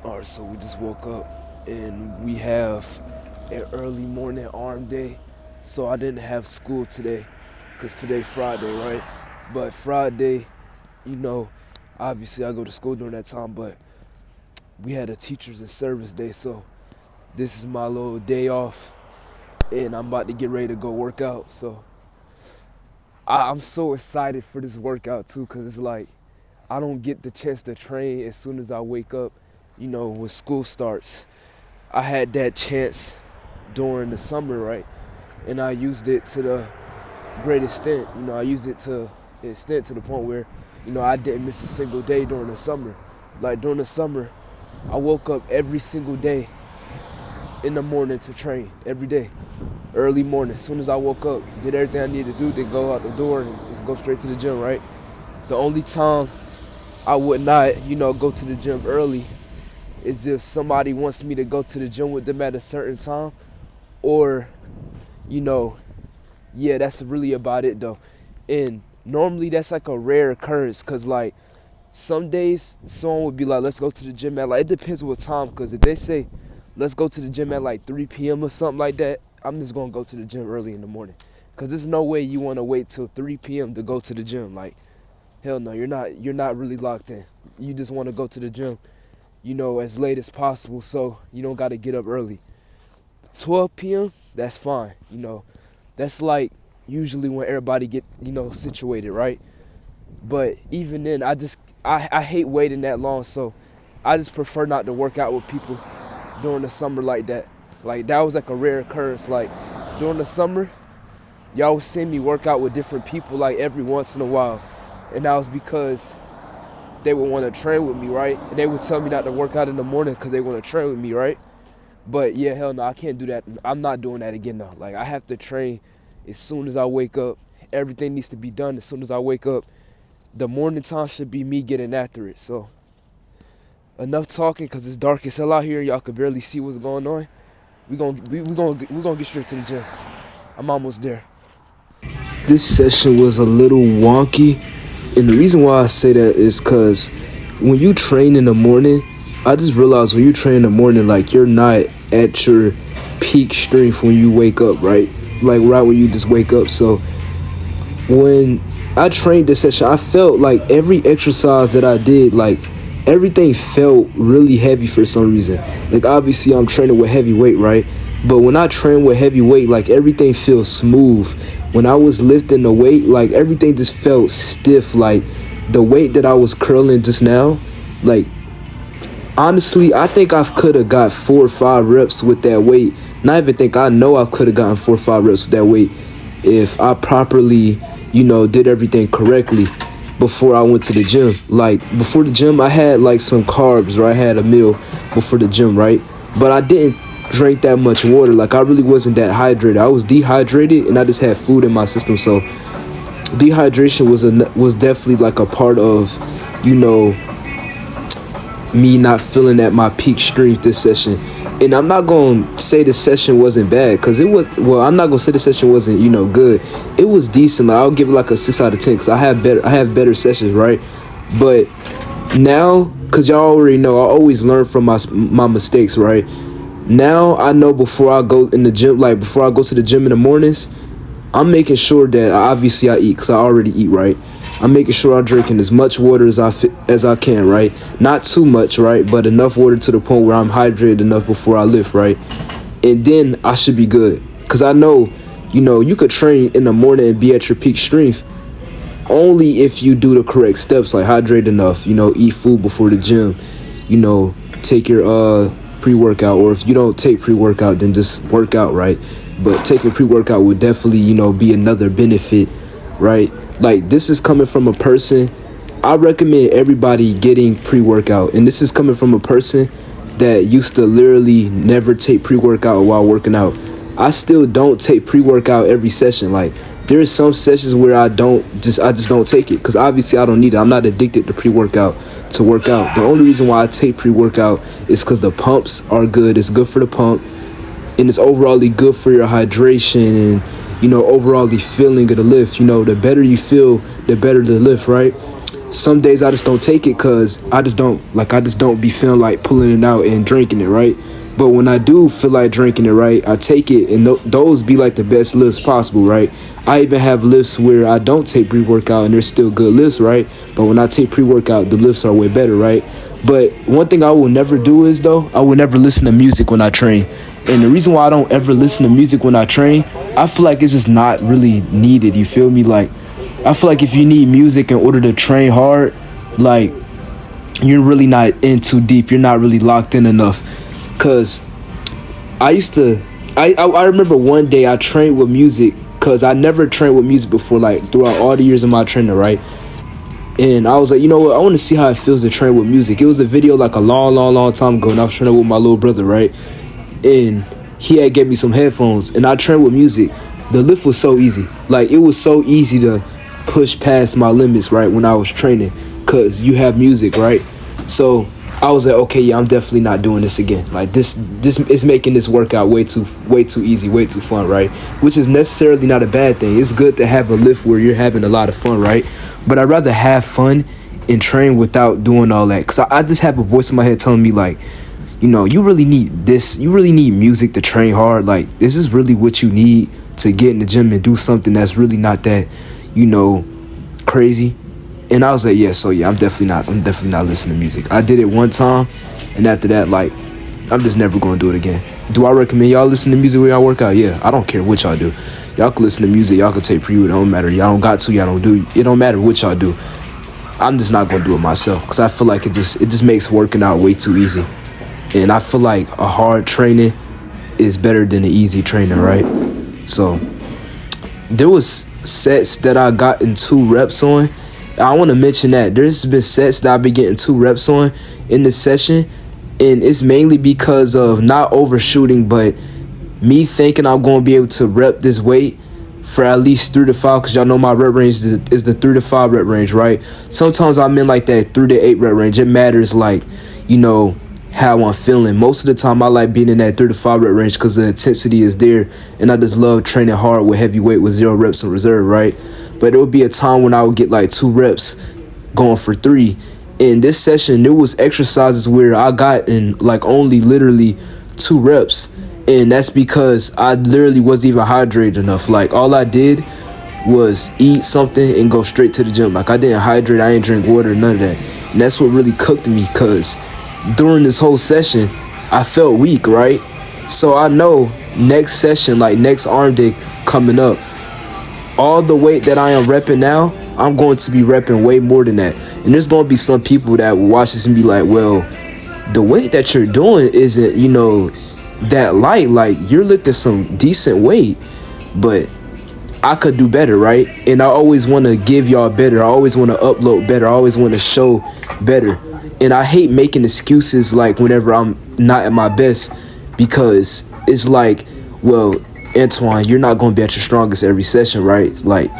All right, so we just woke up and we have an early morning arm day. So I didn't have school today because today Friday, right? But Friday, you know, obviously I go to school during that time, but we had a teachers and service day. So this is my little day off and I'm about to get ready to go work out. So I'm so excited for this workout too because it's like I don't get the chance to train as soon as I wake up, when school starts. I had that chance during the summer, right? And I used it to the great extent. I used it to the extent to the point where, I didn't miss a single day during the summer. Like during the summer, I woke up every single day in the morning to train every day. Early morning, as soon as I woke up, did everything I needed to do, then go out the door and just go straight to the gym, right? The only time I would not, go to the gym early is if somebody wants me to go to the gym with them at a certain time, or, yeah, that's really about it though. And normally that's like a rare occurrence because like some days someone would be like, let's go to the gym at like, it depends what time, because if they say, let's go to the gym at like 3 p.m. or something like that, I'm just gonna go to the gym early in the morning. Because there's no way you wanna wait till 3 p.m. to go to the gym. Like, hell no, you're not really locked in. You just wanna go to the gym, as late as possible so you don't gotta get up early. 12 p.m., that's fine. That's like usually when everybody get, situated, right? But even then, I hate waiting that long, so I just prefer not to work out with people during the summer like that. Like that was like a rare occurrence. Like during the summer, y'all would see me work out with different people like every once in a while. And that was because they would want to train with me, right? And they would tell me not to work out in the morning because they want to train with me, right? But yeah, hell no, I can't do that. I'm not doing that again though. Like I have to train as soon as I wake up. Everything needs to be done as soon as I wake up. The morning time should be me getting after it. So enough talking because it's dark as hell out here. Y'all can barely see what's going on. We gonna get straight to the gym. I'm almost there. This session was a little wonky, and the reason why I say that is because when you train in the morning, I just realized when you train in the morning, like you're not at your peak strength when you wake up, right? Like right when you just wake up. So when I trained this session, I felt like every exercise that I did, like everything felt really heavy for some reason. Like obviously I'm training with heavy weight, right? But when I train with heavy weight, like everything feels smooth. When I was lifting the weight, like everything just felt stiff. Like the weight that I was curling just now, like honestly, I think I could have got 4 or 5 reps with that weight. Not even think, I know I could have gotten 4 or 5 reps with that weight if I properly, did everything correctly before I went to the gym. Like before the gym, I had like some carbs, right? I had a meal before the gym, right? But I didn't drink that much water. Like I really wasn't that hydrated. I was dehydrated and I just had food in my system. So dehydration was definitely like a part of, me not feeling at my peak strength this session. And I'm not gonna say the session wasn't bad, because it was, well, I'm not gonna say the session wasn't, good. It was decent. Like, I'll give it like a 6 out of 10 because I have better sessions, right? But now, because y'all already know, I always learn from my mistakes, right? Now I know before I go in the gym, like before I go to the gym in the mornings, I'm making sure that obviously I eat because I already eat, right? I'm making sure I'm drinking as much water as I can, right? Not too much, right? But enough water to the point where I'm hydrated enough before I lift, right? And then I should be good. Because I know, you could train in the morning and be at your peak strength only if you do the correct steps, like hydrate enough, eat food before the gym, take your pre-workout. Or if you don't take pre-workout, then just work out, right? But taking pre-workout would definitely, be another benefit, right? Like this is coming from a person, I recommend everybody getting pre-workout. And this is coming from a person that used to literally never take pre-workout while working out. I still don't take pre-workout every session. Like there's some sessions where I just don't take it because obviously I don't need it. I'm not addicted to pre-workout to work out. The only reason why I take pre-workout is because the pumps are good. It's good for the pump and it's overall good for your hydration and overall the feeling of the lift. The better you feel, the better the lift, right? some days I just don't take it because I just don't be feeling like pulling it out and drinking it, right? But when I do feel like drinking it, right, I take it, and those be like the best lifts possible, right? I even have lifts where I don't take pre-workout and they're still good lifts, right? But when I take pre-workout, the lifts are way better, right? But one thing I will never do is, though, I will never listen to music when I train. And the reason why I don't ever listen to music when I train, I feel like it's just not really needed, you feel me? Like, I feel like if you need music in order to train hard, like, you're really not in too deep. You're not really locked in enough. Because I remember one day I trained with music because I never trained with music before, like, throughout all the years of my training, right? And I was like, you know what? I want to see how it feels to train with music. It was a video like a long time ago, and I was training with my little brother, right? And he had gave me some headphones, and I trained with music. The lift was so easy. Like, it was so easy to push past my limits, right, when I was training, because you have music, right? So I was like, okay, yeah, I'm definitely not doing this again. Like, this is making this workout way too easy, way too fun, right? Which is necessarily not a bad thing. It's good to have a lift where you're having a lot of fun, right? But I'd rather have fun and train without doing all that, because I just have a voice in my head telling me, like, you know, you really need this. You really need music to train hard. Like, this is really what you need to get in the gym and do something that's really not that, you know, crazy. And I was like, yeah, so yeah, I'm definitely not listening to music. I did it one time, and after that, like, I'm just never going to do it again. Do I recommend y'all listen to music when y'all work out? Yeah, I don't care what y'all do. Y'all can listen to music. Y'all can take pre-workout. It don't matter. Y'all don't got to. Y'all don't do. It don't matter what y'all do. I'm just not going to do it myself, because I feel like it just makes working out way too easy. And I feel like a hard training is better than an easy training, right? So there was sets that I got in 2 reps on. I want to mention that there's been sets that I've been getting 2 reps on in this session, and it's mainly because of not overshooting, but me thinking I'm going to be able to rep this weight for at least 3 to 5, because y'all know my rep range is the 3 to 5 rep range, right? Sometimes I'm in like that 3 to 8 rep range. It matters, like, you know, how I'm feeling. Most of the time I like being in that 3 to 5 rep range because the intensity is there, and I just love training hard with heavy weight with 0 reps in reserve, right? But there would be a time when I would get like 2 reps going for 3. In this session, there was exercises where I got in like only literally 2 reps, and that's because I literally wasn't even hydrated enough. Like, all I did was eat something and go straight to the gym. Like, I didn't hydrate, I didn't drink water, none of that. And that's what really cooked me, because during this whole session I felt weak, right? So I know next session, like next arm day coming up, all the weight that I am repping now, I'm going to be repping way more than that. And there's going to be some people that will watch this and be like, well, the weight that you're doing isn't, you know, that light. Like, you're lifting some decent weight, but I could do better, right? And I always want to give y'all better. I always want to upload better. I always want to show better. And I hate making excuses, like, whenever I'm not at my best, because it's like, well, Antoine, you're not going to be at your strongest every session, right? Like,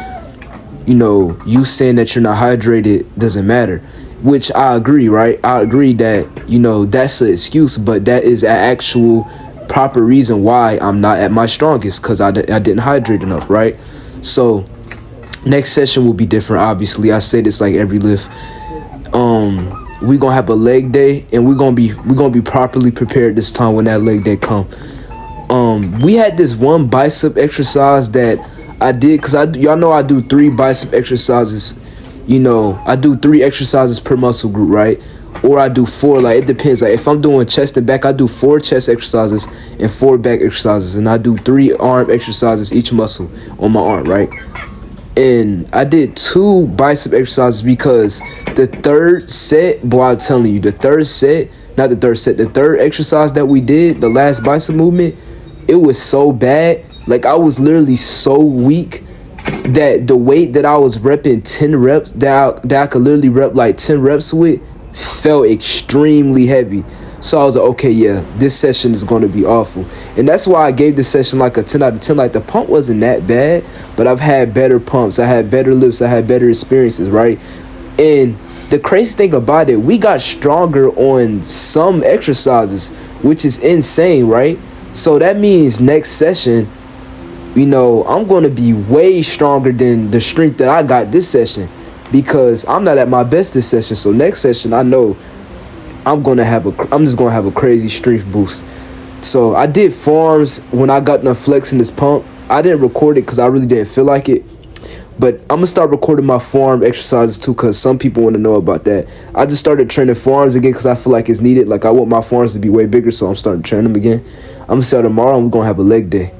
you know, you saying that you're not hydrated doesn't matter, which I agree, right? I agree that, you know, that's an excuse, but that is an actual proper reason why I'm not at my strongest, because I didn't hydrate enough, right? So next session will be different. Obviously, I say this like every lift. We're gonna have a leg day, and we're gonna be properly prepared this time when that leg day come. We had this one bicep exercise that I did, because y'all know I do 3 bicep exercises. You know, I do 3 exercises per muscle group, right? Or I do 4. Like, it depends. Like, if I'm doing chest and back, I do 4 chest exercises and 4 back exercises, and I do 3 arm exercises each muscle on my arm, right? And I did 2 bicep exercises because the third set, boy, I'm telling you, the third exercise that we did, the last bicep movement, it was so bad. Like, I was literally so weak that the weight that I was repping 10 reps, that I could literally rep like 10 reps with, felt extremely heavy. So I was like, okay, yeah, this session is going to be awful. And that's why I gave this session like a 10 out of 10. Like, the pump wasn't that bad, but I've had better pumps. I had better lifts. I had better experiences, right? And the crazy thing about it, we got stronger on some exercises, which is insane, right? So that means next session, you know, I'm going to be way stronger than the strength that I got this session. because I'm not at my best this session. So next session, I know I'm just gonna have a crazy strength boost. So I did forms when I got done flexing this pump. I didn't record it because I really didn't feel like it. But I'm gonna start recording my forearm exercises too, because some people want to know about that. I just started training forearms again because I feel like it's needed. Like I want my forearms to be way bigger, so I'm starting to train them again. I'm gonna say tomorrow I'm gonna have a leg day.